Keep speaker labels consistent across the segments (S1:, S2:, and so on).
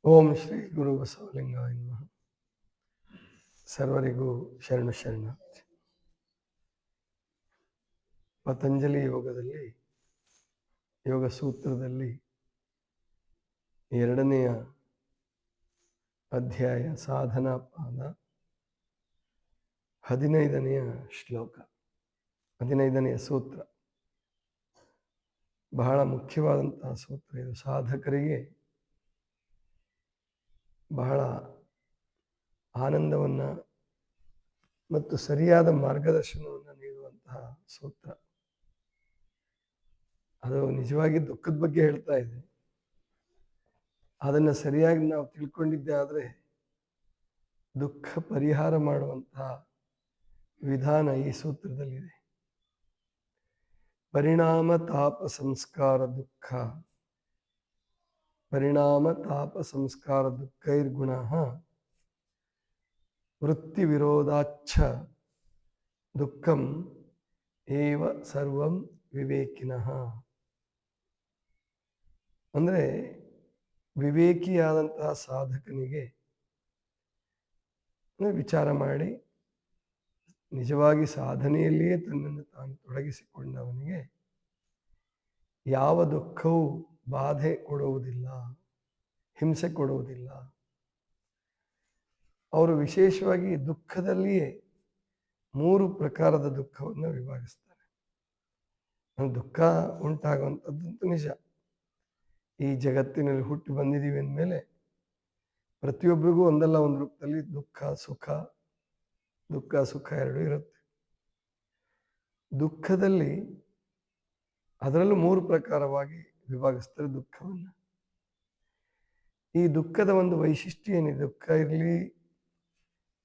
S1: ಓಂ ಶ್ರೀ ಗುರು ಬಸವಲಿಂಗಾಯ ನಮಃ. ಸರ್ವರಿಗೂ ಶರಣು ಶರಣ. ಪತಂಜಲಿ ಯೋಗದಲ್ಲಿ, ಯೋಗ ಸೂತ್ರದಲ್ಲಿ 2ನೆಯ ಅಧ್ಯಾಯ ಸಾಧನಾ ಪಾದ 15ನೆಯ ಶ್ಲೋಕ, 15ನೆಯ ಸೂತ್ರ ಬಹಳ ಮುಖ್ಯವಾದಂತಹ ಸೂತ್ರ. ಇದು ಸಾಧಕರಿಗೆ ಬಹಳ ಆನಂದವನ್ನು ಮತ್ತು ಸರಿಯಾದ ಮಾರ್ಗದರ್ಶನವನ್ನು ನೀಡುವಂತಹ ಸೂತ್ರ. ಅದು ನಿಜವಾಗಿ ದುಃಖದ ಬಗ್ಗೆ ಹೇಳ್ತಾ ಇದೆ. ಅದನ್ನು ಸರಿಯಾಗಿ ನಾವು ತಿಳ್ಕೊಂಡಿದ್ದೆ ಆದರೆ ದುಃಖ ಪರಿಹಾರ ಮಾಡುವಂತಹ ವಿಧಾನ ಈ ಸೂತ್ರದಲ್ಲಿದೆ. ಪರಿಣಾಮ ತಾಪ ಸಂಸ್ಕಾರ ದುಃಖ, ಪರಿಣಾಮ ತಾಪ ಸಂಸ್ಕಾರ ದುಃಖೈರ್ಗುಣ ವೃತ್ತಿ ವಿರೋಧಾಚ್ಛ ದುಃಖಂ ಏವ ಸರ್ವಂ ವಿವೇಕಿನಃ. ಅಂದರೆ ವಿವೇಕಿಯಾದಂತಹ ಸಾಧಕನಿಗೆ ವಿಚಾರ ಮಾಡಿ ನಿಜವಾಗಿ ಸಾಧನೆಯಲ್ಲಿಯೇ ತನ್ನನ್ನು ತಾನು ತೊಡಗಿಸಿಕೊಂಡವನಿಗೆ ಯಾವ ದುಃಖವೂ ಬಾಧೆ ಕೊಡುವುದಿಲ್ಲ, ಹಿಂಸೆ ಕೊಡುವುದಿಲ್ಲ. ಅವರು ವಿಶೇಷವಾಗಿ ದುಃಖದಲ್ಲಿಯೇ 3 ಪ್ರಕಾರದ ದುಃಖವನ್ನು ವಿಭಾಗಿಸ್ತಾರೆ. ದುಃಖ ಉಂಟಾಗುವಂಥದ್ದಂತೂ ನಿಜ. ಈ ಜಗತ್ತಿನಲ್ಲಿ ಹುಟ್ಟಿ ಬಂದಿದ್ದೀವಿ ಅಂದಮೇಲೆ ಪ್ರತಿಯೊಬ್ಬರಿಗೂ ಒಂದಲ್ಲ ಒಂದು ರೂಪದಲ್ಲಿ ದುಃಖ ಸುಖ ಎರಡೂ ಇರುತ್ತೆ. ದುಃಖದಲ್ಲಿ ಅದರಲ್ಲೂ 3 ಪ್ರಕಾರವಾಗಿ ವಿಭಾಗಿಸ್ತಾರೆ ದುಃಖವನ್ನು. ಈ ದುಃಖದ ಒಂದು ವೈಶಿಷ್ಟ್ಯ ಏನಿದೆ, ದುಃಖ ಇರಲಿ,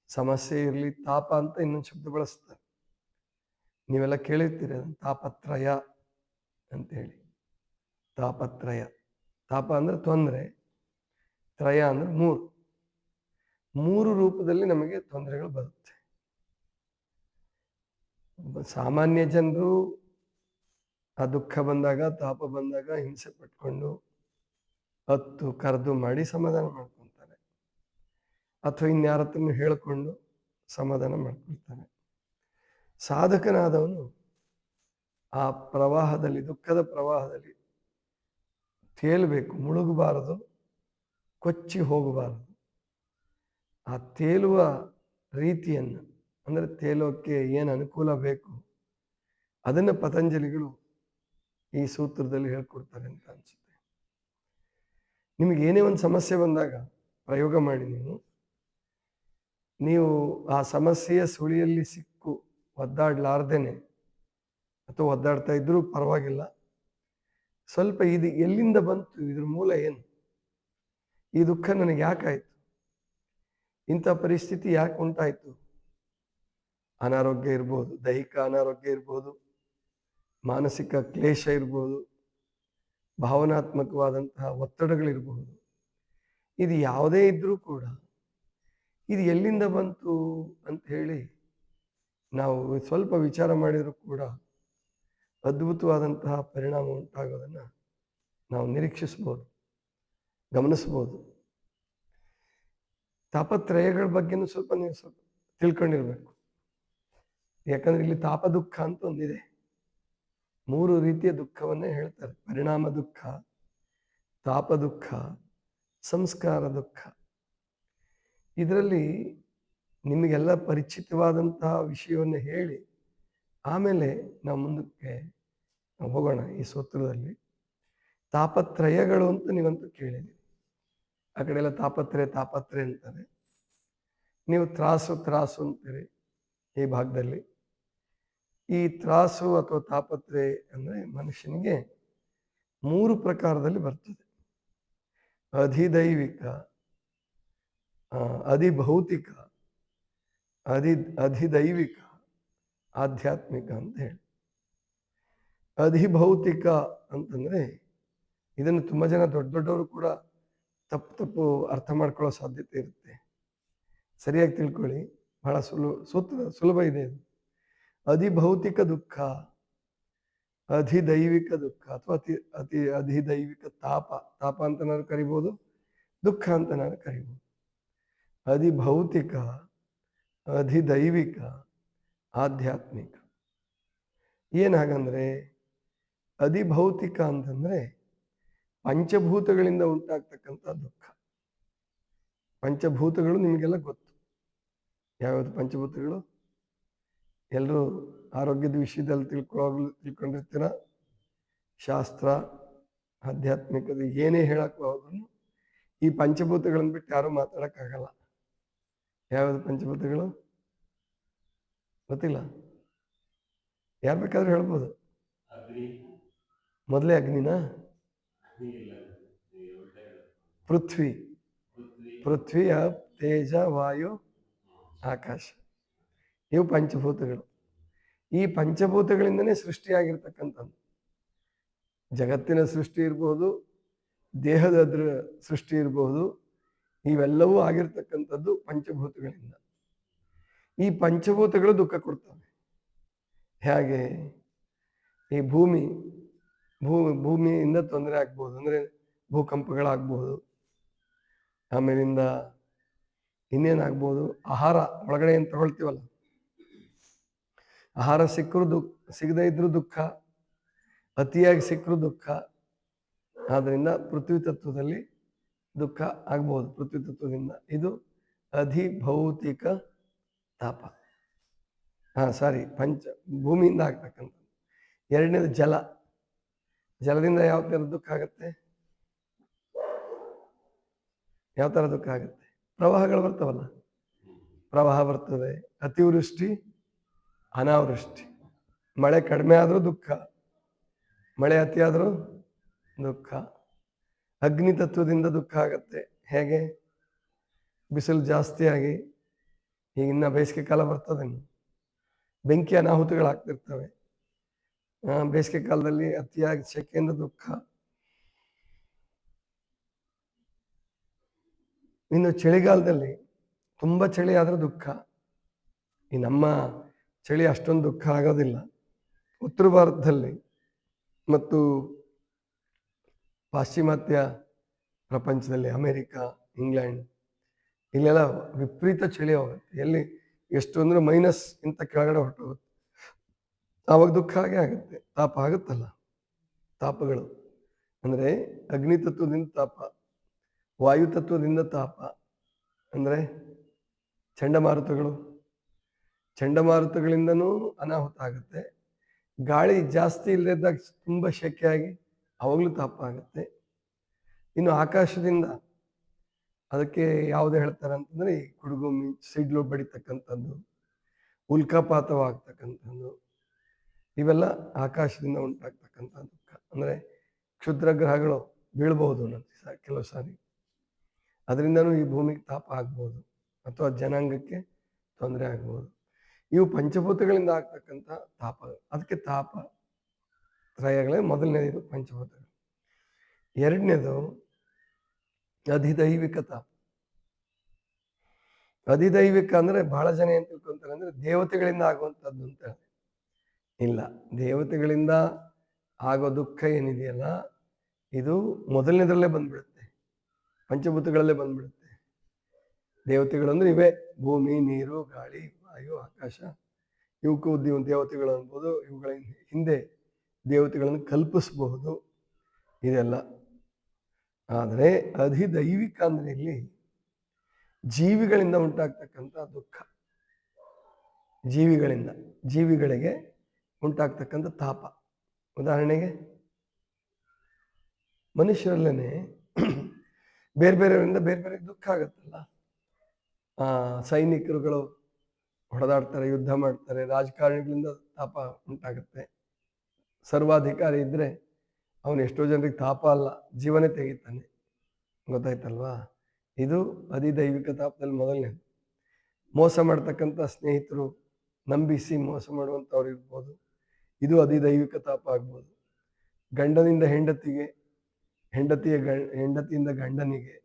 S1: ಸಮಸ್ಯೆ ಇರಲಿ, ತಾಪ ಅಂತ ಇನ್ನೊಂದು ಶಬ್ದ ಬಳಸ್ತಾರೆ. ನೀವೆಲ್ಲ ಕೇಳಿರ್ತೀರಿ ಅದನ್ನು, ತಾಪತ್ರಯ ಅಂತೇಳಿ. ತಾಪತ್ರಯ, ತಾಪ ಅಂದರೆ ತೊಂದರೆ, ತ್ರಯ ಅಂದರೆ 3 ರೂಪದಲ್ಲಿ ನಮಗೆ ತೊಂದರೆಗಳು ಬರುತ್ತೆ. ಸಾಮಾನ್ಯ ಜನರು ಆ ದುಃಖ ಬಂದಾಗ, ತಾಪ ಬಂದಾಗ ಹಿಂಸೆ ಪಟ್ಕೊಂಡು ಹತ್ತು ಕರೆದು ಮಾಡಿ ಸಮಾಧಾನ ಮಾಡ್ಕೊತಾರೆ, ಅಥವಾ ಇನ್ಯಾರ ಹತ್ರನೂ ಹೇಳಿಕೊಂಡು ಸಮಾಧಾನ ಮಾಡ್ಕೊಳ್ತಾನೆ. ಸಾಧಕನಾದವನು ಆ ಪ್ರವಾಹದಲ್ಲಿ, ದುಃಖದ ಪ್ರವಾಹದಲ್ಲಿ ತೇಲಬೇಕು, ಮುಳುಗಬಾರದು, ಕೊಚ್ಚಿ ಹೋಗಬಾರದು. ಆ ತೇಲುವ ರೀತಿಯನ್ನು, ಅಂದರೆ ತೇಲೋಕ್ಕೆ ಏನು ಅನುಕೂಲ ಬೇಕು ಅದನ್ನು ಪತಂಜಲಿಗಳು ಈ ಸೂತ್ರದಲ್ಲಿ ಹೇಳ್ಕೊಡ್ತಾರೆ ಅಂತ ಅನಿಸುತ್ತೆ. ನಿಮಗೆ ಏನೇ ಒಂದು ಸಮಸ್ಯೆ ಬಂದಾಗ ಪ್ರಯೋಗ ಮಾಡಿ, ನೀವು ಆ ಸಮಸ್ಯೆಯ ಸುಳಿಯಲ್ಲಿ ಸಿಕ್ಕು ಒದ್ದಾಡಲಾರ್ದೇನೆ, ಅಥವಾ ಒದ್ದಾಡ್ತಾ ಇದ್ರೂ ಪರವಾಗಿಲ್ಲ, ಸ್ವಲ್ಪ ಇದು ಎಲ್ಲಿಂದ ಬಂತು, ಇದ್ರ ಮೂಲ ಏನು, ಈ ದುಃಖ ನನಗೆ ಯಾಕಾಯಿತು, ಇಂಥ ಪರಿಸ್ಥಿತಿ ಯಾಕೆ ಉಂಟಾಯಿತು. ಅನಾರೋಗ್ಯ ಇರ್ಬೋದು, ದೈಹಿಕ ಅನಾರೋಗ್ಯ ಇರ್ಬೋದು, ಮಾನಸಿಕ ಕ್ಲೇಶ ಇರ್ಬೋದು, ಭಾವನಾತ್ಮಕವಾದಂತಹ ಒತ್ತಡಗಳಿರ್ಬೋದು. ಇದು ಯಾವುದೇ ಇದ್ರೂ ಕೂಡ ಇದು ಎಲ್ಲಿಂದ ಬಂತು ಅಂತ ಹೇಳಿ ನಾವು ಸ್ವಲ್ಪ ವಿಚಾರ ಮಾಡಿದರೂ ಕೂಡ ಅದ್ಭುತವಾದಂತಹ ಪರಿಣಾಮ ಉಂಟಾಗೋದನ್ನು ನಾವು ನಿರೀಕ್ಷಿಸ್ಬೋದು, ಗಮನಿಸ್ಬೋದು. ತಾಪತ್ರಯಗಳ ಬಗ್ಗೆನೂ ಸ್ವಲ್ಪ ನೀವು ತಿಳ್ಕೊಂಡಿರ್ಬೇಕು. ಯಾಕಂದ್ರೆ ಇಲ್ಲಿ ತಾಪ ದುಃಖ ಅಂತ ಒಂದಿದೆ. 3 ರೀತಿಯ ದುಃಖವನ್ನೇ ಹೇಳ್ತಾರೆ: ಪರಿಣಾಮ ದುಃಖ, ತಾಪ ದುಃಖ, ಸಂಸ್ಕಾರ ದುಃಖ. ಇದರಲ್ಲಿ ನಿಮಗೆಲ್ಲ ಪರಿಚಿತವಾದಂತಹ ವಿಷಯವನ್ನು ಹೇಳಿ ಆಮೇಲೆ ನಾವು ಮುಂದಕ್ಕೆ ಹೋಗೋಣ. ಈ ಸೂತ್ರದಲ್ಲಿ ತಾಪತ್ರಯಗಳು ಅಂತ ನೀವಂತೂ ಕೇಳಿದ್ದೀರಿ. ಆ ಕಡೆ ಎಲ್ಲ ತಾಪತ್ರಯ ಅಂತಾರೆ, ನೀವು ತ್ರಾಸು ಅಂತೀರಿ ಈ ಭಾಗದಲ್ಲಿ. ಈ ತ್ರಾಸು ಅಥವಾ ತಾಪತ್ರಯ ಅಂದರೆ ಮನುಷ್ಯನಿಗೆ 3 ಪ್ರಕಾರದಲ್ಲಿ ಬರ್ತದೆ: ಅಧಿದೈವಿಕ, ಅಧಿಭೌತಿಕ, ಅಧಿದೈವಿಕ, ಆಧ್ಯಾತ್ಮಿಕ ಅಂತ ಹೇಳಿ. ಅಧಿಭೌತಿಕ ಅಂತಂದ್ರೆ ಇದನ್ನು ತುಂಬ ಜನ ದೊಡ್ಡವರು ಕೂಡ ತಪ್ಪು ಅರ್ಥ ಮಾಡ್ಕೊಳ್ಳೋ ಸಾಧ್ಯತೆ ಇರುತ್ತೆ. ಸರಿಯಾಗಿ ತಿಳ್ಕೊಳ್ಳಿ, ಬಹಳ ಸುಲಭ ಇದೆ ಇದು. ಅಧಿಭೌತಿಕ ದುಃಖ, ಅಧಿದೈವಿಕ ದುಃಖ, ಅಥವಾ ಅಧಿದೈವಿಕ ತಾಪ ಅಂತ ನಾವು ಕರಿಬೋದು, ದುಃಖ ಅಂತ ನಾನು ಕರಿಬೋದು. ಅಧಿಭೌತಿಕ, ಅಧಿದೈವಿಕ, ಆಧ್ಯಾತ್ಮಿಕ. ಏನಾಗಂದ್ರೆ ಅಧಿಭೌತಿಕ ಅಂತಂದ್ರೆ ಪಂಚಭೂತಗಳಿಂದ ಉಂಟಾಗ್ತಕ್ಕಂಥ ದುಃಖ. ಪಂಚಭೂತಗಳು ನಿಮಗೆಲ್ಲ ಗೊತ್ತು. ಯಾವ್ಯಾವುದು ಪಂಚಭೂತಗಳು? ಎಲ್ಲರೂ ಆರೋಗ್ಯದ ವಿಷಯದಲ್ಲಿ ತಿಳ್ಕೊಂಡಿರ್ತೀರ. ಶಾಸ್ತ್ರ, ಆಧ್ಯಾತ್ಮಿಕದ ಏನೇ ಹೇಳಕ್ ಹೋದ್ರು ಈ ಪಂಚಭೂತಗಳನ್ನ ಬಿಟ್ಟು ಯಾರು ಮಾತಾಡಕ್ಕಾಗಲ್ಲ. ಯಾವ್ಯಾವುದು ಪಂಚಭೂತಗಳು ಗೊತ್ತಿಲ್ಲ? ಯಾರು ಬೇಕಾದ್ರೂ ಹೇಳ್ಬೋದು. ಮೊದಲೇ ಅಗ್ನಿನ, ಪೃಥ್ವಿ, ಪೃಥ್ವಿಯ ತೇಜ, ವಾಯು, ಆಕಾಶ, ಇವು ಪಂಚಭೂತಗಳು. ಈ ಪಂಚಭೂತಗಳಿಂದನೇ ಸೃಷ್ಟಿಯಾಗಿರ್ತಕ್ಕಂಥದ್ದು. ಜಗತ್ತಿನ ಸೃಷ್ಟಿ ಇರ್ಬೋದು, ದೇಹದ ಸೃಷ್ಟಿ ಇರಬಹುದು, ಇವೆಲ್ಲವೂ ಆಗಿರ್ತಕ್ಕಂಥದ್ದು ಪಂಚಭೂತಗಳಿಂದ. ಈ ಪಂಚಭೂತಗಳು ದುಃಖ ಕೊಡ್ತವೆ. ಹೇಗೆ? ಈ ಭೂಮಿಯಿಂದ ತೊಂದರೆ ಆಗ್ಬೋದು, ಅಂದ್ರೆ ಭೂಕಂಪಗಳಾಗ್ಬೋದು. ಆಮೇಲಿಂದ ಇನ್ನೇನಾಗ್ಬೋದು? ಆಹಾರ ಒಳಗಡೆ ಏನು ತಗೊಳ್ತೀವಲ್ಲ, ಆಹಾರ ಸಿಕ್ಕರೂ ಸಿಗದೇ ಇದ್ರೂ ದುಃಖ, ಅತಿಯಾಗಿ ಸಿಕ್ಕರೂ ದುಃಖ. ಆದ್ರಿಂದ ಪೃಥ್ವಿ ತತ್ವದಲ್ಲಿ ದುಃಖ ಆಗ್ಬೋದು. ಪೃಥ್ವಿ ತತ್ವದಿಂದ ಇದು ಅಧಿಭೌತಿಕ ತಾಪ. ಭೂಮಿಯಿಂದ ಆಗ್ತಕ್ಕಂಥದ್ದು. ಎರಡನೇದು ಜಲ. ಜಲದಿಂದ ಯಾವ ಥರ ದುಃಖ ಆಗತ್ತೆ? ಯಾವ ಥರ ದುಃಖ ಆಗುತ್ತೆ? ಪ್ರವಾಹಗಳು ಬರ್ತಾವಲ್ಲ, ಪ್ರವಾಹ ಬರ್ತದೆ. ಅತಿವೃಷ್ಟಿ, ಅನಾವೃಷ್ಟಿ. ಮಳೆ ಕಡಿಮೆ ಆದರೂ ದುಃಖ, ಮಳೆ ಅತಿಯಾದರೂ ದುಃಖ. ಅಗ್ನಿ ತತ್ವದಿಂದ ದುಃಖ ಆಗತ್ತೆ. ಹೇಗೆ? ಬಿಸಿಲು ಜಾಸ್ತಿ ಆಗಿ, ಈಗ ಇನ್ನ ಬೇಸಿಗೆ ಕಾಲ ಬರ್ತದೆ, ಬೆಂಕಿ ಅನಾಹುತಗಳಾಗ್ತಿರ್ತವೆ. ಬೇಸಿಗೆ ಕಾಲದಲ್ಲಿ ಅತಿಯಾಗಿ ಸೆಕೆಯಿಂದ ದುಃಖ. ಇನ್ನು ಚಳಿಗಾಲದಲ್ಲಿ ತುಂಬ ಚಳಿ ಆದ್ರೆ ದುಃಖ. ಈ ನಮ್ಮ ಚಳಿ ಅಷ್ಟೊಂದು ದುಃಖ ಆಗೋದಿಲ್ಲ. ಉತ್ತರ ಭಾರತದಲ್ಲಿ ಮತ್ತು ಪಾಶ್ಚಿಮಾತ್ಯ ಪ್ರಪಂಚದಲ್ಲಿ, ಅಮೇರಿಕಾ, ಇಂಗ್ಲೆಂಡ್, ಇಲ್ಲೆಲ್ಲ ವಿಪರೀತ ಚಳಿ ಹೋಗುತ್ತೆ. ಎಲ್ಲಿ ಎಷ್ಟು ಅಂದ್ರೆ ಮೈನಸ್ ಇಂತ ಕೆಳಗಡೆ ಹೊರಟೋಗುತ್ತೆ. ಆವಾಗ ದುಃಖ ಆಗೇ ಆಗುತ್ತೆ. ತಾಪ ಆಗುತ್ತಲ್ಲ. ತಾಪಗಳು ಅಂದ್ರೆ ಅಗ್ನಿ ತತ್ವದಿಂದ ತಾಪ, ವಾಯು ತತ್ವದಿಂದ ತಾಪ ಅಂದ್ರೆ ಚಂಡಮಾರುತಗಳು. ಚಂಡಮಾರುತಗಳಿಂದನೂ ಅನಾಹುತ ಆಗುತ್ತೆ. ಗಾಳಿ ಜಾಸ್ತಿ ಇಲ್ಲದಾಗ ತುಂಬ ಶೆಕೆಯಾಗಿ ಅವಾಗಲೂ ತಾಪ ಆಗುತ್ತೆ. ಇನ್ನು ಆಕಾಶದಿಂದ ಅದಕ್ಕೆ ಯಾವುದು ಹೇಳ್ತಾರೆ ಅಂತಂದ್ರೆ ಈ ಗುಡುಗು, ಸಿಡ್ಲು ಬಡಿತಕ್ಕಂಥದ್ದು, ಉಲ್ಕಾಪಾತವಾಗ್ತಕ್ಕಂಥದ್ದು, ಇವೆಲ್ಲ ಆಕಾಶದಿಂದ ಉಂಟಾಗ್ತಕ್ಕಂಥ ದುಃಖ. ಅಂದ್ರೆ ಕ್ಷುದ್ರ ಗ್ರಹಗಳು ಬೀಳ್ಬಹುದು ಕೆಲವು ಸಾರಿ. ಅದರಿಂದನೂ ಈ ಭೂಮಿಗೆ ತಾಪ ಆಗ್ಬೋದು, ಅಥವಾ ಜನಾಂಗಕ್ಕೆ ತೊಂದರೆ ಆಗ್ಬೋದು. ಇವು ಪಂಚಭೂತಗಳಿಂದ ಆಗ್ತಕ್ಕಂಥ ತಾಪ. ಅದಕ್ಕೆ ತಾಪ ತ್ರಯಗಳೇ ಮೊದಲನೇದು ಪಂಚಭೂತಗಳು. ಎರಡನೇದು ಅಧಿದೈವಿಕ ತಾಪ. ಅಧಿದೈವಿಕ ಅಂದ್ರೆ ಬಹಳ ಜನ ಏನ್ ತಿಳ್ಕೊಂತಾರೆ ಅಂದ್ರೆ ದೇವತೆಗಳಿಂದ ಆಗುವಂಥದ್ದು ಅಂತ. ಇಲ್ಲ, ದೇವತೆಗಳಿಂದ ಆಗೋ ದುಃಖ ಏನಿದೆಯಲ್ಲ, ಇದು ಮೊದಲನೇದ್ರಲ್ಲೇ ಬಂದ್ಬಿಡುತ್ತೆ, ಪಂಚಭೂತಗಳಲ್ಲೇ ಬಂದ್ಬಿಡುತ್ತೆ. ದೇವತೆಗಳು ಅಂದ್ರೆ ಇವೇ: ಭೂಮಿ, ನೀರು, ಗಾಳಿ, ವಾಯು, ಆಕಾಶ. ಇವಕ್ಕೂ ದೇವತೆಗಳು ಅನ್ಬೋದು. ಇವುಗಳ ಹಿಂದೆ ದೇವತೆಗಳನ್ನು ಕಲ್ಪಿಸಬಹುದು, ಇದೆಲ್ಲ. ಆದರೆ ಅಧಿದೈವಿಕ ಅಂದ್ರೆ ಇಲ್ಲಿ ಜೀವಿಗಳಿಂದ ಉಂಟಾಗ್ತಕ್ಕಂಥ ದುಃಖ. ಜೀವಿಗಳಿಗೆ ಉಂಟಾಗ್ತಕ್ಕಂಥ ತಾಪ. ಉದಾಹರಣೆಗೆ ಮನುಷ್ಯರಲ್ಲೇನೆ ಬೇರೆ ಬೇರೆಯವರಿಂದ ಬೇರೆ ಬೇರೆ ದುಃಖ ಆಗುತ್ತಲ್ಲ. ಸೈನಿಕರುಗಳು ಹೊಡೆದಾಡ್ತಾರೆ, ಯುದ್ಧ ಮಾಡ್ತಾರೆ, ರಾಜಕಾರಣಿಗಳಿಂದ ತಾಪ ಉಂಟಾಗುತ್ತೆ. ಸರ್ವಾಧಿಕಾರಿ ಇದ್ರೆ ಅವನು ಎಷ್ಟೋ ಜನರಿಗೆ ತಾಪ ಅಲ್ಲ, ಜೀವನೇ ತೆಗಿತಾನೆ. ಗೊತ್ತಾಯ್ತಲ್ವಾ? ಇದು ಅಧಿದೈವಿಕ ತಾಪದಲ್ಲಿ ಮೊದಲನೇದು. ಮೋಸ ಮಾಡ್ತಕ್ಕಂಥ ಸ್ನೇಹಿತರು, ನಂಬಿಸಿ ಮೋಸ ಮಾಡುವಂಥವ್ರು ಇರ್ಬೋದು, ಇದು ಅಧಿದೈವಿಕ ತಾಪ ಆಗ್ಬೋದು. ಗಂಡನಿಂದ ಹೆಂಡತಿಗೆ, ಹೆಂಡತಿಯಿಂದ ಗಂಡನಿಗೆ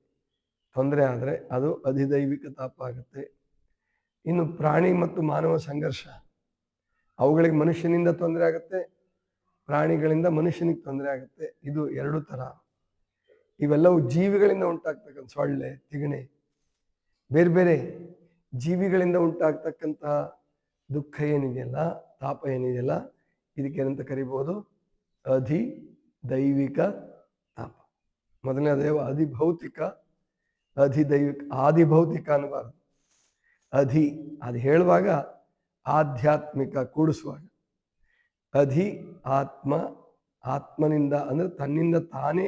S1: ತೊಂದರೆ ಆದರೆ ಅದು ಅಧಿದೈವಿಕ ತಾಪ ಆಗುತ್ತೆ. ಇನ್ನು ಪ್ರಾಣಿ ಮತ್ತು ಮಾನವ ಸಂಘರ್ಷ, ಅವುಗಳಿಗೆ ಮನುಷ್ಯನಿಂದ ತೊಂದರೆ ಆಗುತ್ತೆ, ಪ್ರಾಣಿಗಳಿಂದ ಮನುಷ್ಯನಿಗೆ ತೊಂದರೆ ಆಗುತ್ತೆ. ಇದು ಎರಡು ಥರ. ಇವೆಲ್ಲವೂ ಜೀವಿಗಳಿಂದ ಉಂಟಾಗ್ತಕ್ಕಂಥ ಸೊಳ್ಳೆ, ತಿಗಣೆ, ಬೇರೆ ಬೇರೆ ಜೀವಿಗಳಿಂದ ಉಂಟಾಗ್ತಕ್ಕಂತಹ ದುಃಖ ಏನಿದೆಯಲ್ಲ, ತಾಪ ಏನಿದೆಯಲ್ಲ, ಇದಕ್ಕೇನಂತ ಕರಿಬಹುದು? ಅಧಿದೈವಿಕ ತಾಪ. ಮೊದಲನೇದೇವ ಅಧಿಭೌತಿಕ, ಅಧಿದೈವಿಕ. ಆದಿಭೌತಿಕ ಅನ್ನಬಾರದು. ಅದು ಹೇಳುವಾಗ ಆಧ್ಯಾತ್ಮಿಕ ಕೂಡಿಸುವಾಗ. ಆತ್ಮನಿಂದ ಅಂದ್ರೆ ತನ್ನಿಂದ ತಾನೇ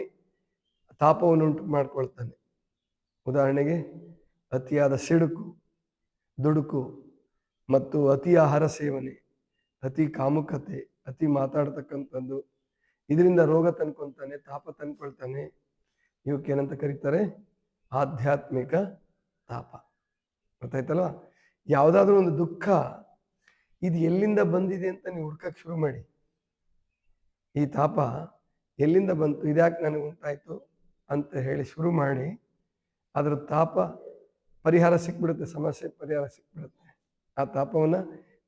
S1: ತಾಪವನ್ನು ಉಂಟು ಮಾಡ್ಕೊಳ್ತಾನೆ. ಉದಾಹರಣೆಗೆ ಅತಿಯಾದ ಸಿಡುಕು, ದುಡುಕು ಮತ್ತು ಅತಿ ಆಹಾರ ಸೇವನೆ, ಅತಿ ಕಾಮುಕತೆ, ಅತಿ ಮಾತಾಡ್ತಕ್ಕಂಥದ್ದು, ಇದರಿಂದ ರೋಗ ತಂದ್ಕೊಳ್ತಾನೆ, ತಾಪ ತಂದ್ಕೊಳ್ತಾನೆ. ಇವಕ್ಕೇನಂತ ಕರೀತಾರೆ? ಆಧ್ಯಾತ್ಮಿಕ ತಾಪ. ಗೊತ್ತಾಯ್ತಲ್ವ? ಯಾವುದಾದ್ರೂ ಒಂದು ದುಃಖ ಇದು ಎಲ್ಲಿಂದ ಬಂದಿದೆ ಅಂತ ನೀವು ಹುಡ್ಕಕ್ಕೆ ಶುರು ಮಾಡಿ. ಈ ತಾಪ ಎಲ್ಲಿಂದ ಬಂತು, ಇದ್ಯಾಕೆ ನನಗೆ ಉಂಟಾಯ್ತು ಅಂತ ಹೇಳಿ ಶುರು ಮಾಡಿ, ಅದ್ರ ತಾಪ ಪರಿಹಾರ ಸಿಕ್ಬಿಡುತ್ತೆ, ಸಮಸ್ಯೆ ಪರಿಹಾರ ಸಿಕ್ಬಿಡುತ್ತೆ. ಆ ತಾಪವನ್ನು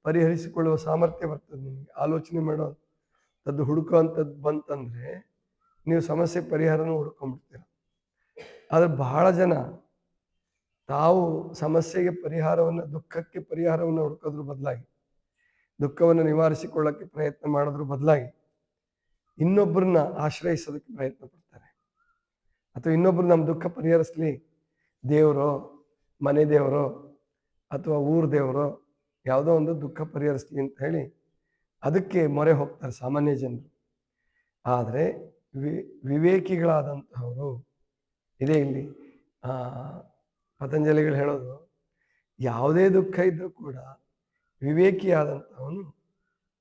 S1: ಪರಿಹರಿಸಿಕೊಳ್ಳುವ ಸಾಮರ್ಥ್ಯ ಬರ್ತದೆ ನಿಮಗೆ. ಆಲೋಚನೆ ಮಾಡೋದು ಹುಡುಕೋ ಅಂಥದ್ದು ಬಂತಂದ್ರೆ ನೀವು ಸಮಸ್ಯೆ ಪರಿಹಾರನೂ ಹುಡ್ಕೊಂಡ್ಬಿಡ್ತೀರ. ಆದ್ರೆ ಬಹಳ ಜನ ತಾವು ಸಮಸ್ಯೆಗೆ ಪರಿಹಾರವನ್ನು, ದುಃಖಕ್ಕೆ ಪರಿಹಾರವನ್ನು ಹುಡುಕೋದ್ರ ಬದಲಾಗಿ, ದುಃಖವನ್ನು ನಿವಾರಿಸಿಕೊಳ್ಳಕ್ಕೆ ಪ್ರಯತ್ನ ಮಾಡೋದ್ರ ಬದಲಾಗಿ ಇನ್ನೊಬ್ಬರನ್ನ ಆಶ್ರಯಿಸೋದಕ್ಕೆ ಪ್ರಯತ್ನ ಪಡ್ತಾರೆ. ಅಥವಾ ಇನ್ನೊಬ್ರು ನಮ್ಮ ದುಃಖ ಪರಿಹರಿಸ್ಲಿ, ದೇವರೋ, ಮನೆ ದೇವರೋ ಅಥವಾ ಊರ್ ದೇವರೋ ಯಾವುದೋ ಒಂದು ದುಃಖ ಪರಿಹರಿಸ್ಲಿ ಅಂತ ಹೇಳಿ ಅದಕ್ಕೆ ಮೊರೆ ಹೋಗ್ತಾರೆ ಸಾಮಾನ್ಯ ಜನರು. ಆದರೆ ವಿವೇಕಿಗಳಾದಂತಹವರು, ಇದೇ ಇಲ್ಲಿ ಪತಂಜಲಿಗಳು ಹೇಳೋದು, ಯಾವುದೇ ದುಃಖ ಇದ್ರೂ ಕೂಡ ವಿವೇಕಿಯಾದಂಥವನು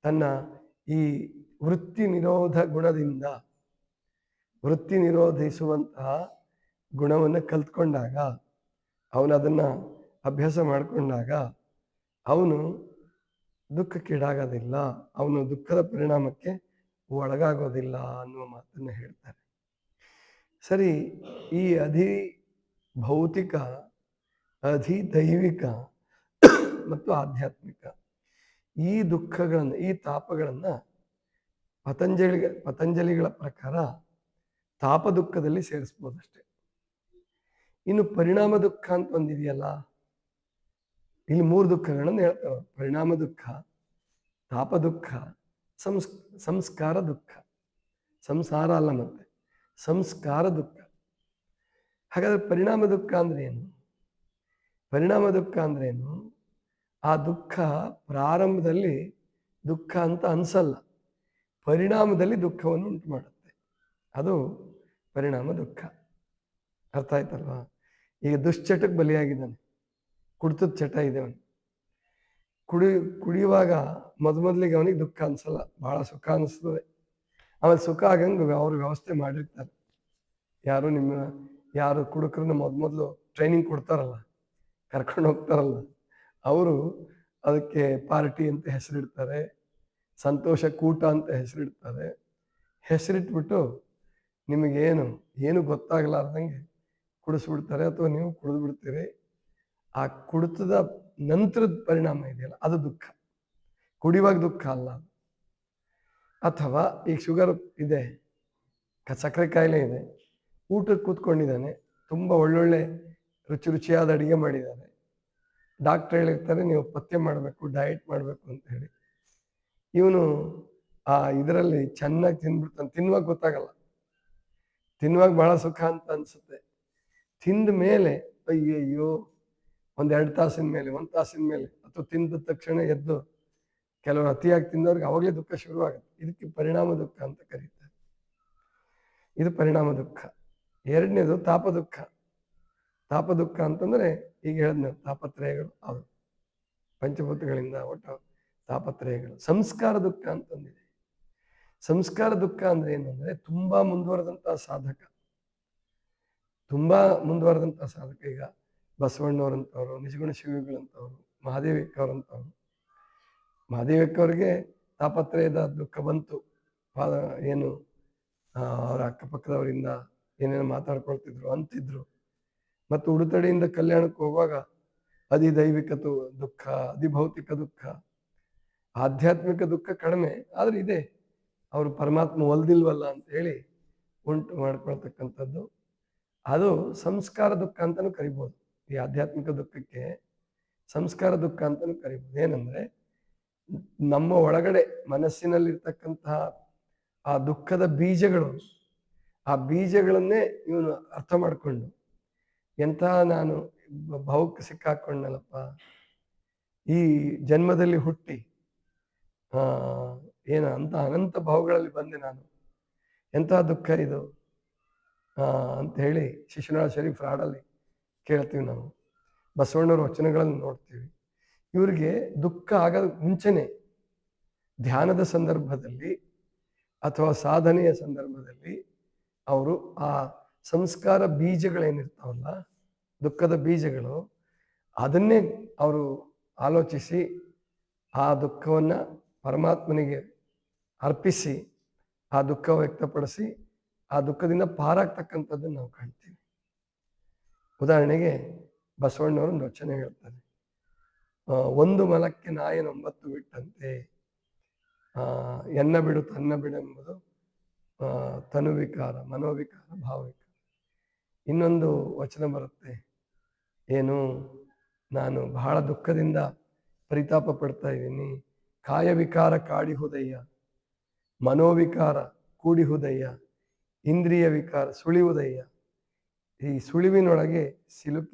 S1: ತನ್ನ ಈ ವೃತ್ತಿ ನಿರೋಧ ಗುಣದಿಂದ, ವೃತ್ತಿ ನಿರೋಧಿಸುವಂತಹ ಗುಣವನ್ನು ಕಲ್ತ್ಕೊಂಡಾಗ, ಅವನು ಅದನ್ನು ಅಭ್ಯಾಸ ಮಾಡಿಕೊಂಡಾಗ ಅವನು ದುಃಖಕ್ಕೀಡಾಗೋದಿಲ್ಲ, ಅವನು ದುಃಖದ ಪರಿಣಾಮಕ್ಕೆ ಒಳಗಾಗೋದಿಲ್ಲ ಅನ್ನುವ ಮಾತನ್ನು ಹೇಳ್ತಾರೆ. ಸರಿ, ಈ ಭೌತಿಕ, ದೈವಿಕ ಮತ್ತು ಆಧ್ಯಾತ್ಮಿಕ ಈ ದುಃಖಗಳನ್ನು, ಈ ತಾಪಗಳನ್ನು ಪತಂಜಲಿಗಳ ಪ್ರಕಾರ ತಾಪ ದುಃಖದಲ್ಲಿ ಸೇರಿಸ್ಬೋದಷ್ಟೆ. ಇನ್ನು ಪರಿಣಾಮ ದುಃಖ ಅಂತ ಒಂದಿದೆಯಲ್ಲ, ಇಲ್ಲಿ 3 ದುಃಖಗಳನ್ನು ಹೇಳ್ತಾರೆ. ಪರಿಣಾಮ ದುಃಖ, ತಾಪ ದುಃಖ, ಸಂಸ್ಕಾರ ದುಃಖ. ಸಂಸಾರ ಅಲ್ಲ, ಮತ್ತೆ ಸಂಸ್ಕಾರ ದುಃಖ. ಹಾಗಾದ್ರೆ ಪರಿಣಾಮ ದುಃಖ ಅಂದ್ರೆ ಏನು? ಪರಿಣಾಮ ದುಃಖ ಅಂದ್ರೆ ಏನು? ಆ ದುಃಖ ಪ್ರಾರಂಭದಲ್ಲಿ ದುಃಖ ಅಂತ ಅನ್ಸಲ್ಲ, ಪರಿಣಾಮದಲ್ಲಿ ದುಃಖವನ್ನು ಉಂಟು ಮಾಡುತ್ತೆ. ಅದು ಪರಿಣಾಮ ದುಃಖ. ಅರ್ಥ ಆಯ್ತಲ್ವಾ? ಈಗ ದುಶ್ಚಟಕ್ಕೆ ಬಲಿಯಾಗಿದ್ದಾನೆ, ಕುಡಿತದ ಚಟ ಇದೆ ಅವನು. ಕುಡಿಯುವಾಗ ಮೊದಲಿಗೆ ಅವನಿಗೆ ದುಃಖ ಅನ್ಸಲ್ಲ, ಬಹಳ ಸುಖ ಅನಿಸ್ತದೆ. ಆಮೇಲೆ ಸುಖ ಆಗಂಗೆ ಅವ್ರು ವ್ಯವಸ್ಥೆ ಮಾಡಿರ್ತಾರೆ. ಯಾರು ಕುಡುಕರನ್ನ ಮೊದಲು ಟ್ರೈನಿಂಗ್ ಕೊಡ್ತಾರಲ್ಲ, ಕರ್ಕೊಂಡು ಹೋಗ್ತಾರಲ್ಲ, ಅವರು ಅದಕ್ಕೆ ಪಾರ್ಟಿ ಅಂತ ಹೆಸರಿಡ್ತಾರೆ, ಸಂತೋಷ ಕೂಟ ಅಂತ ಹೆಸರಿಡ್ತಾರೆ. ಹೆಸರಿಟ್ಬಿಟ್ಟು ನಿಮಗೇನು ಗೊತ್ತಾಗಲಾರ್ದಂಗೆ ಕುಡಿಸ್ಬಿಡ್ತಾರೆ, ಅಥವಾ ನೀವು ಕುಡಿದು ಬಿಡ್ತೀರಿ. ಆ ಕುಡಿತದ ನಂತರದ ಪರಿಣಾಮ ಇದೆಯಲ್ಲ, ಅದು ದುಃಖ. ಕುಡಿಯುವಾಗ ದುಃಖ ಅಲ್ಲ. ಅಥವಾ ಈಗ ಶುಗರ್ ಇದೆ, ಸಕ್ಕರೆ ಕಾಯಿಲೆ ಇದೆ, ಊಟಕ್ಕೆ ಕೂತ್ಕೊಂಡಿದ್ದಾನೆ, ತುಂಬ ಒಳ್ಳೊಳ್ಳೆ ರುಚಿಯಾದ ಅಡುಗೆ ಮಾಡಿದ್ದಾರೆ, ಡಾಕ್ಟರ್ ಹೇಳಿರ್ತಾರೆ ನೀವು ಪಥ್ಯ ಮಾಡಬೇಕು, ಡಯಟ್ ಮಾಡಬೇಕು ಅಂತ ಹೇಳಿ. ಇವನು ಇದರಲ್ಲಿ ಚೆನ್ನಾಗಿ ತಿಂದ್ಬಿಡ್ತಾನೆ. ತಿನ್ನುವಾಗ ಗೊತ್ತಾಗಲ್ಲ, ತಿನ್ನುವಾಗ ಬಹಳ ಸುಖ ಅಂತ ಅನ್ಸುತ್ತೆ. ತಿಂದ ಮೇಲೆ ಅಯ್ಯಯ್ಯೋ, 1-2 ತಾಸಿನ ಮೇಲೆ, 1 ತಾಸಿನ ಮೇಲೆ, ಅಥವಾ ತಿಂದ ತಕ್ಷಣ ಎದ್ದು, ಕೆಲವರು ಅತಿಯಾಗಿ ತಿಂದವ್ರಿಗೆ ಅವಾಗಲೇ ದುಃಖ ಶುರುವಾಗುತ್ತೆ. ಇದಕ್ಕೆ ಪರಿಣಾಮ ದುಃಖ ಅಂತ ಕರೀತಾರೆ. ಇದು ಪರಿಣಾಮ ದುಃಖ. ಎರಡನೇದು ತಾಪ ದುಃಖ. ತಾಪ ದುಃಖ ಅಂತಂದ್ರೆ ಈಗ ಹೇಳಿದ್ನ ತಾಪತ್ರಯಗಳು, ಅದು ಪಂಚಭೂತಗಳಿಂದ ಒಟ್ಟು ತಾಪತ್ರಯಗಳು. ಸಂಸ್ಕಾರ ದುಃಖ ಅಂತಂದಿದೆ. ಸಂಸ್ಕಾರ ದುಃಖ ಅಂದ್ರೆ ಏನು ಅಂದ್ರೆ, ತುಂಬಾ ಮುಂದುವರೆದಂತಹ ಸಾಧಕ, ಈಗ ಬಸವಣ್ಣವ್ರಂಥವ್ರು, ನಿಜಗುಣ ಶಿವಿಗಳಂಥವ್ರು, ಮಹಾದೇವಿಕ್ಕವ್ರಂಥವ್ರು. ಮಹಾದೇವಿಕ್ಕವ್ರಿಗೆ ತಾಪತ್ರಯದ ದುಃಖ ಬಂತು. ಏನು ಅವರ ಅಕ್ಕಪಕ್ಕದವರಿಂದ ಏನೇನು ಮಾತಾಡ್ಕೊಳ್ತಿದ್ರು ಅಂತಿದ್ರು. ಮತ್ತು ಉಡುತಡಿಯಿಂದ ಕಲ್ಯಾಣಕ್ಕೆ ಹೋಗುವಾಗ ಅಧಿದೈವಿಕ ದುಃಖ, ಅಧಿಭೌತಿಕ ದುಃಖ, ಆಧ್ಯಾತ್ಮಿಕ ದುಃಖ ಕಡಿಮೆ, ಆದ್ರೆ ಇದೆ. ಅವರು ಪರಮಾತ್ಮ ಒಲ್ದಿಲ್ವಲ್ಲ ಅಂತ ಹೇಳಿ ಉಂಟು ಮಾಡ್ಕೊಳ್ತಕ್ಕಂಥದ್ದು ಅದು ಸಂಸ್ಕಾರ ದುಃಖ ಅಂತಲೂ ಕರಿಬೋದು. ಈ ಆಧ್ಯಾತ್ಮಿಕ ದುಃಖಕ್ಕೆ ಸಂಸ್ಕಾರ ದುಃಖ ಅಂತಲೂ ಕರಿಬೋದು. ಏನಂದ್ರೆ ನಮ್ಮ ಒಳಗಡೆ ಮನಸ್ಸಿನಲ್ಲಿರ್ತಕ್ಕಂತಹ ಆ ದುಃಖದ ಬೀಜಗಳು, ಆ ಬೀಜಗಳನ್ನೇ ಇವನು ಅರ್ಥ ಮಾಡಿಕೊಂಡು ಎಂಥ ನಾನು ಭಾವಕ್ಕೆ ಸಿಕ್ಕಾಕೊಂಡನಲ್ಲಪ್ಪ, ಈ ಜನ್ಮದಲ್ಲಿ ಹುಟ್ಟಿ ಅಂತ ಅನಂತ ಭಾವಗಳಲ್ಲಿ ಬಂದೆ ನಾನು, ಎಂಥ ದುಃಖ ಇದು ಅಂತ ಹೇಳಿ ಶಿಶುನಾಳ ಶರೀಫ್ ಹಾಡಲ್ಲಿ ಕೇಳ್ತೀವಿ ನಾವು. ಬಸವಣ್ಣವ್ರ ವಚನಗಳನ್ನು ನೋಡ್ತೀವಿ. ಇವರಿಗೆ ದುಃಖ ಆಗೋದಕ್ಕೆ ಮುಂಚೆನೆ ಧ್ಯಾನದ ಸಂದರ್ಭದಲ್ಲಿ ಅಥವಾ ಸಾಧನೆಯ ಸಂದರ್ಭದಲ್ಲಿ ಅವರು ಆ ಸಂಸ್ಕಾರ ಬೀಜಗಳೇನಿರ್ತಾವಲ್ಲ, ದುಃಖದ ಬೀಜಗಳು, ಅದನ್ನೇ ಅವರು ಆಲೋಚಿಸಿ ಆ ದುಃಖವನ್ನು ಪರಮಾತ್ಮನಿಗೆ ಅರ್ಪಿಸಿ ಆ ದುಃಖ ವ್ಯಕ್ತಪಡಿಸಿ ಆ ದುಃಖದಿಂದ ಪಾರಾಗ್ತಕ್ಕಂಥದ್ದನ್ನು ನಾವು ಕಾಣ್ತೀವಿ. ಉದಾಹರಣೆಗೆ ಬಸವಣ್ಣವರು ಒಂದು ವಚನ ಹೇಳ್ತಾರೆ, ಒಂದು ಮಲಕ್ಕೆ ನಾಯನೊಂಬತ್ತು ಬಿಟ್ಟಂತೆ, ಎನ್ನ ಬಿಡು ತನ್ನ ಬಿಡೆಂಬುದು ತನುವಿಕಾರ, ಮನೋವಿಕಾರ, ಭಾವವಿಕಾರ. ಇನ್ನೊಂದು ವಚನ ಬರುತ್ತೆ, ಏನು, ನಾನು ಬಹಳ ದುಃಖದಿಂದ ಪರಿತಾಪ ಪಡ್ತಾ ಇದ್ದೀನಿ, ಕಾಯವಿಕಾರ ಕಾಡಿಹುದಯ್ಯ, ಮನೋವಿಕಾರ ಕೂಡಿಹುದಯ್ಯ, ಇಂದ್ರಿಯ ವಿಕಾರ ಸುಳಿಯುವುದಯ್ಯ. ಈ ಸುಳಿವಿನೊಳಗೆ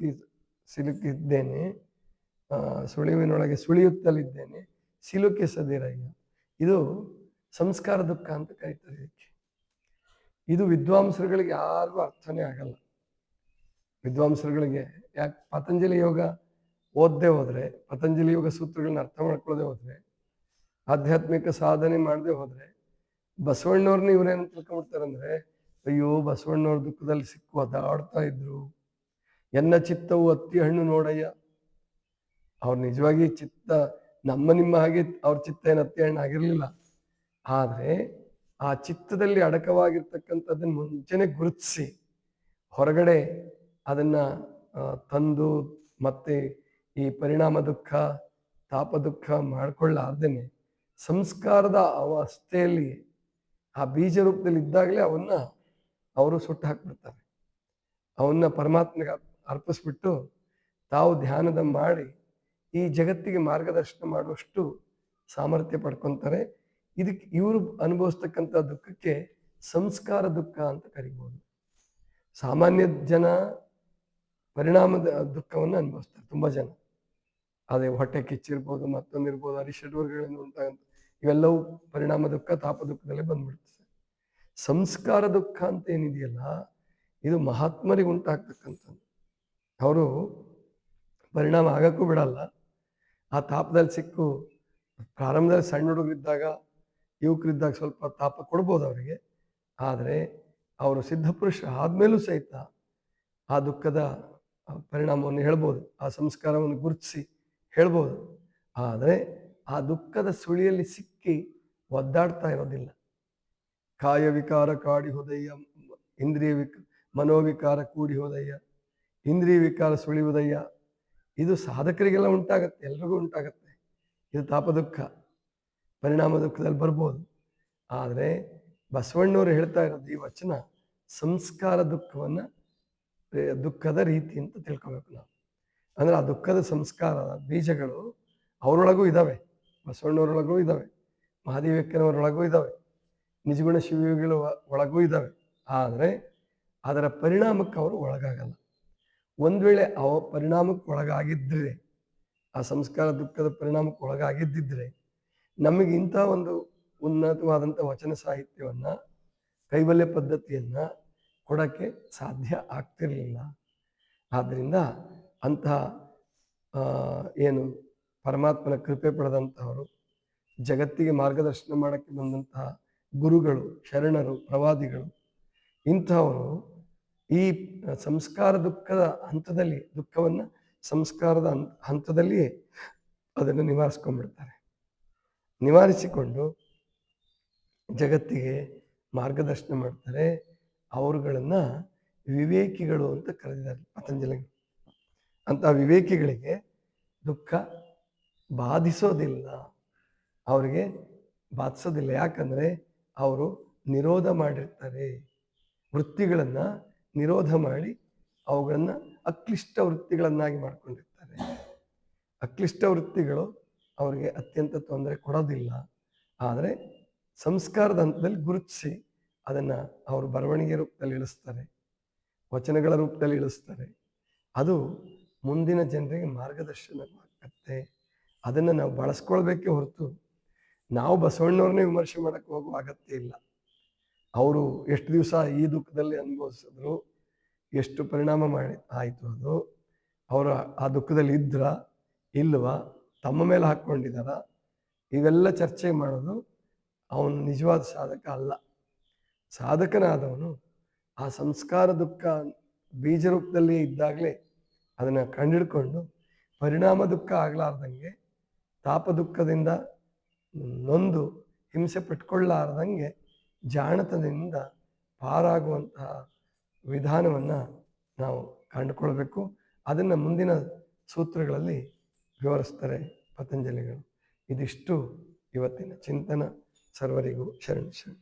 S1: ಸಿಲುಕಿದ್ದೇನೆ, ಸುಳಿವಿನೊಳಗೆ ಸುಳಿಯುತ್ತಲಿದ್ದೇನೆ, ಸಿಲುಕಿಸದಿರಯ್ಯ. ಇದು ಸಂಸ್ಕಾರ ದುಃಖ ಅಂತ ಕರೀತಾರೆ ಇದಕ್ಕೆ. ಇದು ವಿದ್ವಾಂಸರುಗಳಿಗೆ ಯಾರಿಗೂ ಅರ್ಥನೇ ಆಗಲ್ಲ. ವಿದ್ವಾಂಸರುಗಳಿಗೆ ಯಾಕೆ ಪತಂಜಲಿ ಯೋಗ ಓದದೆ ಹೋದ್ರೆ, ಪತಂಜಲಿ ಯೋಗ ಸೂತ್ರಗಳನ್ನ ಅರ್ಥ ಮಾಡ್ಕೊಳ್ಳದೆ ಹೋದ್ರೆ, ಆಧ್ಯಾತ್ಮಿಕ ಸಾಧನೆ ಮಾಡದೆ ಹೋದ್ರೆ, ಬಸವಣ್ಣವ್ರನ್ನ ಇವ್ರೇನು ತಿಳ್ಕೊಂಡ್ಬಿಡ್ತಾರಂದ್ರೆ, ಅಯ್ಯೋ ಬಸವಣ್ಣವ್ರ ದುಃಖದಲ್ಲಿ ಸಿಕ್ಕು ಅದಾಡ್ತಾ ಇದ್ರು, ಎನ್ನ ಚಿತ್ತವು ಅತ್ತಿ ಹಣ್ಣು ನೋಡಯ್ಯ. ಅವ್ರು ನಿಜವಾಗಿ ಚಿತ್ತ ನಿಮ್ಮ ಹಾಗೆ ಅವ್ರ ಚಿತ್ತ ಏನು ಅತ್ತಿ ಹಣ್ಣು ಆಗಿರ್ಲಿಲ್ಲ. ಆದ್ರೆ ಆ ಚಿತ್ತದಲ್ಲಿ ಅಡಕವಾಗಿರ್ತಕ್ಕಂಥದ್ದನ್ನು ಮುಂಚೆನೆ ಗುರುತಿಸಿ ಹೊರಗಡೆ ಅದನ್ನ ತಂದು ಮತ್ತೆ ಈ ಪರಿಣಾಮ ದುಃಖ, ತಾಪ ದುಃಖ ಮಾಡ್ಕೊಳ್ಳಾರ್ದೇನೆ ಸಂಸ್ಕಾರದ ಅವಸ್ಥೆಯಲ್ಲಿ ಆ ಬೀಜ ರೂಪದಲ್ಲಿ ಇದ್ದಾಗಲೇ ಅವನ್ನ ಅವರು ಸುಟ್ಟು ಹಾಕ್ಬಿಡ್ತಾರೆ. ಅವನ್ನ ಪರಮಾತ್ಮಗೆ ಅರ್ಪಿಸ್ಬಿಟ್ಟು ತಾವು ಧ್ಯಾನದ ಮಾಡಿ ಈ ಜಗತ್ತಿಗೆ ಮಾರ್ಗದರ್ಶನ ಮಾಡುವಷ್ಟು ಸಾಮರ್ಥ್ಯ ಪಡ್ಕೊತಾರೆ. ಇದಕ್ಕೆ ಇವರು ಅನುಭವಿಸ್ತಕ್ಕಂಥ ದುಃಖಕ್ಕೆ ಸಂಸ್ಕಾರ ದುಃಖ ಅಂತ ಕರಿಬೋದು. ಸಾಮಾನ್ಯ ಜನ ಪರಿಣಾಮದ ದುಃಖವನ್ನು ಅನುಭವಿಸ್ತಾರೆ, ತುಂಬ ಜನ. ಅದೇ ಹೊಟ್ಟೆ ಕಿಚ್ಚಿರ್ಬೋದು, ಮತ್ತೊಂದಿರ್ಬೋದು, ಅರಿಷಡ್ವರ್ಗಗಳಿಂದ ಉಂಟಾಗಂತ ಇವೆಲ್ಲವೂ ಪರಿಣಾಮ ದುಃಖ, ತಾಪ ದುಃಖದಲ್ಲೇ ಬಂದ್ಬಿಡ್ತದೆ. ಸಂಸ್ಕಾರ ದುಃಖ ಅಂತ ಏನಿದೆಯಲ್ಲ, ಇದು ಮಹಾತ್ಮರಿಗೆ ಉಂಟಾಗ್ತಕ್ಕಂಥದ್ದು. ಅವರು ಪರಿಣಾಮ ಆಗಕ್ಕೂ ಬಿಡಲ್ಲ. ಆ ತಾಪದಲ್ಲಿ ಸಿಕ್ಕು ಪ್ರಾರಂಭದಲ್ಲಿ ಸಣ್ಣ ಹುಡುಗರಿದ್ದಾಗ, ಯುವಕರಿದ್ದಾಗ ಸ್ವಲ್ಪ ತಾಪ ಕೊಡ್ಬೋದು ಅವರಿಗೆ. ಆದರೆ ಅವರು ಸಿದ್ಧಪುರುಷ ಆದ್ಮೇಲೂ ಸಹಿತ ಆ ದುಃಖದ ಪರಿಣಾಮವನ್ನು ಹೇಳ್ಬೋದು, ಆ ಸಂಸ್ಕಾರವನ್ನು ಗುರುತಿಸಿ ಹೇಳ್ಬೋದು. ಆದರೆ ಆ ದುಃಖದ ಸುಳಿಯಲ್ಲಿ ಸಿಕ್ಕಿ ಒದ್ದಾಡ್ತಾ ಇರೋದಿಲ್ಲ. ಕಾಯ ವಿಕಾರ ಕಾಡಿ ಹೋದಯ್ಯ, ಇಂದ್ರಿಯ ಮನೋವಿಕಾರ ಕೂಡಿ ಹೋದಯ್ಯ, ಇಂದ್ರಿಯ ವಿಕಾರ ಸುಳಿಯುವುದಯ್ಯ. ಇದು ಸಾಧಕರಿಗೆಲ್ಲ ಉಂಟಾಗತ್ತೆ, ಎಲ್ರಿಗೂ ಉಂಟಾಗತ್ತೆ. ಇದು ತಾಪ ದುಃಖ, ಪರಿಣಾಮ ದುಃಖದಲ್ಲಿ ಬರ್ಬೋದು. ಆದರೆ ಬಸವಣ್ಣವರು ಹೇಳ್ತಾ ಇರೋದು ಈ ವಚನ ಸಂಸ್ಕಾರ ದುಃಖವನ್ನು, ದುಃಖದ ರೀತಿ ಅಂತ ತಿಳ್ಕೊಬೇಕು ನಾವು. ಅಂದ್ರೆ ಆ ದುಃಖದ ಸಂಸ್ಕಾರ ಬೀಜಗಳು ಅವರೊಳಗೂ ಇದ್ದಾವೆ, ಬಸವಣ್ಣವರೊಳಗೂ ಇದ್ದಾವೆ, ಮಹಾದೇವಕ್ಕನವರೊಳಗೂ ಇದ್ದಾವೆ, ನಿಜಗುಣ ಶಿವಯೋಗಿಗಳ ಒಳಗೂ ಇದ್ದಾವೆ. ಆದರೆ ಅದರ ಪರಿಣಾಮಕ್ಕೆ ಅವರು ಒಳಗಾಗಲ್ಲ. ಒಂದು ವೇಳೆ ಅವ ಪರಿಣಾಮಕ್ಕೆ ಒಳಗಾಗಿದ್ದರೆ, ಆ ಸಂಸ್ಕಾರ ದುಃಖದ ಪರಿಣಾಮಕ್ಕೆ ಒಳಗಾಗಿದ್ದಿದ್ರೆ ನಮಗೆ ಇಂಥ ಒಂದು ಉನ್ನತವಾದಂಥ ವಚನ ಸಾಹಿತ್ಯವನ್ನು, ಕೈವಲ್ಯ ಪದ್ಧತಿಯನ್ನು ಕೊಡೋಕ್ಕೆ ಸಾಧ್ಯ ಆಗ್ತಿರಲಿಲ್ಲ. ಆದ್ದರಿಂದ ಅಂತಹ ಏನು ಪರಮಾತ್ಮನ ಕೃಪೆ ಪಡೆದಂತಹವರು, ಜಗತ್ತಿಗೆ ಮಾರ್ಗದರ್ಶನ ಮಾಡೋಕ್ಕೆ ಬಂದಂತಹ ಗುರುಗಳು, ಶರಣರು, ಪ್ರವಾದಿಗಳು, ಇಂಥವರು ಈ ಸಂಸ್ಕಾರ ದುಃಖದ ಹಂತದಲ್ಲಿ, ದುಃಖವನ್ನು ಸಂಸ್ಕಾರದ ಹಂತದಲ್ಲಿಯೇ ಅದನ್ನು ನಿವಾರಿಸ್ಕೊಂಡ್ಬಿಡ್ತಾರೆ. ನಿವಾರಿಸಿಕೊಂಡು ಜಗತ್ತಿಗೆ ಮಾರ್ಗದರ್ಶನ ಮಾಡ್ತಾರೆ. ಅವರುಗಳನ್ನು ವಿವೇಕಿಗಳು ಅಂತ ಕರೆದಿದ್ದಾರೆ ಪತಂಜಲಿ. ಅಂತ ವಿವೇಕಿಗಳಿಗೆ ದುಃಖ ಬಾಧಿಸೋದಿಲ್ಲ, ಅವರಿಗೆ ಬಾಧಿಸೋದಿಲ್ಲ. ಯಾಕಂದರೆ ಅವರು ನಿರೋಧ ಮಾಡಿರ್ತಾರೆ, ವೃತ್ತಿಗಳನ್ನು ನಿರೋಧ ಮಾಡಿ ಅವುಗಳನ್ನು ಅಕ್ಲಿಷ್ಟ ವೃತ್ತಿಗಳನ್ನಾಗಿ ಮಾಡ್ಕೊಂಡಿರ್ತಾರೆ. ಅಕ್ಲಿಷ್ಟ ವೃತ್ತಿಗಳು ಅವರಿಗೆ ಅತ್ಯಂತ ತೊಂದರೆ ಕೊಡೋದಿಲ್ಲ. ಆದರೆ ಸಂಸ್ಕಾರದ ಹಂತದಲ್ಲಿ ಗುರುತಿಸಿ ಅದನ್ನು ಅವರು ಬರವಣಿಗೆ ರೂಪದಲ್ಲಿ ಇಳಿಸ್ತಾರೆ, ವಚನಗಳ ರೂಪದಲ್ಲಿ ಇಳಿಸ್ತಾರೆ. ಅದು ಮುಂದಿನ ಜನರಿಗೆ ಮಾರ್ಗದರ್ಶನವಾಗತ್ತೆ. ಅದನ್ನು ನಾವು ಬಳಸ್ಕೊಳ್ಬೇಕೇ ಹೊರತು ನಾವು ಬಸವಣ್ಣವ್ರನ್ನೇ ವಿಮರ್ಶೆ ಮಾಡೋಕ್ಕೆ ಹೋಗುವ ಅಗತ್ಯ ಇಲ್ಲ. ಅವರು ಎಷ್ಟು ದಿವಸ ಈ ದುಃಖದಲ್ಲಿ ಅನುಭವಿಸಿದ್ರು, ಎಷ್ಟು ಪರಿಣಾಮ ಮಾಡಿ ಆಯಿತು, ಅದು ಅವರ ಆ ದುಃಖದಲ್ಲಿ ಇದ್ರ ಇಲ್ವಾ, ತಮ್ಮ ಮೇಲೆ ಹಾಕ್ಕೊಂಡಿದ್ದಾರ, ಇವೆಲ್ಲ ಚರ್ಚೆ ಮಾಡೋದು ಅವನು ನಿಜವಾದ ಸಾಧಕ ಅಲ್ಲ. ಸಾಧಕನಾದವನು ಆ ಸಂಸ್ಕಾರ ದುಃಖ ಬೀಜ ರೂಪದಲ್ಲಿ ಇದ್ದಾಗಲೇ ಅದನ್ನು ಕಂಡಿಡ್ಕೊಂಡು ಪರಿಣಾಮ ದುಃಖ ಆಗಲಾರ್ದಂಗೆ, ತಾಪ ದುಃಖದಿಂದ ನೊಂದು ಹಿಂಸೆ ಪಟ್ಕೊಳ್ಳಾರ್ದಂಗೆ ಜಾಣತನದಿಂದ ಪಾರಾಗುವಂತಹ ವಿಧಾನವನ್ನು ನಾವು ಕಂಡುಕೊಳ್ಬೇಕು. ಅದನ್ನು ಮುಂದಿನ ಸೂತ್ರಗಳಲ್ಲಿ ವಿವರಿಸ್ತಾರೆ ಪತಂಜಲಿಗಳು. ಇದಿಷ್ಟು ಇವತ್ತಿನ ಚಿಂತನ. ಸರ್ವರಿಗೂ ಶರಣ ಶರಣ.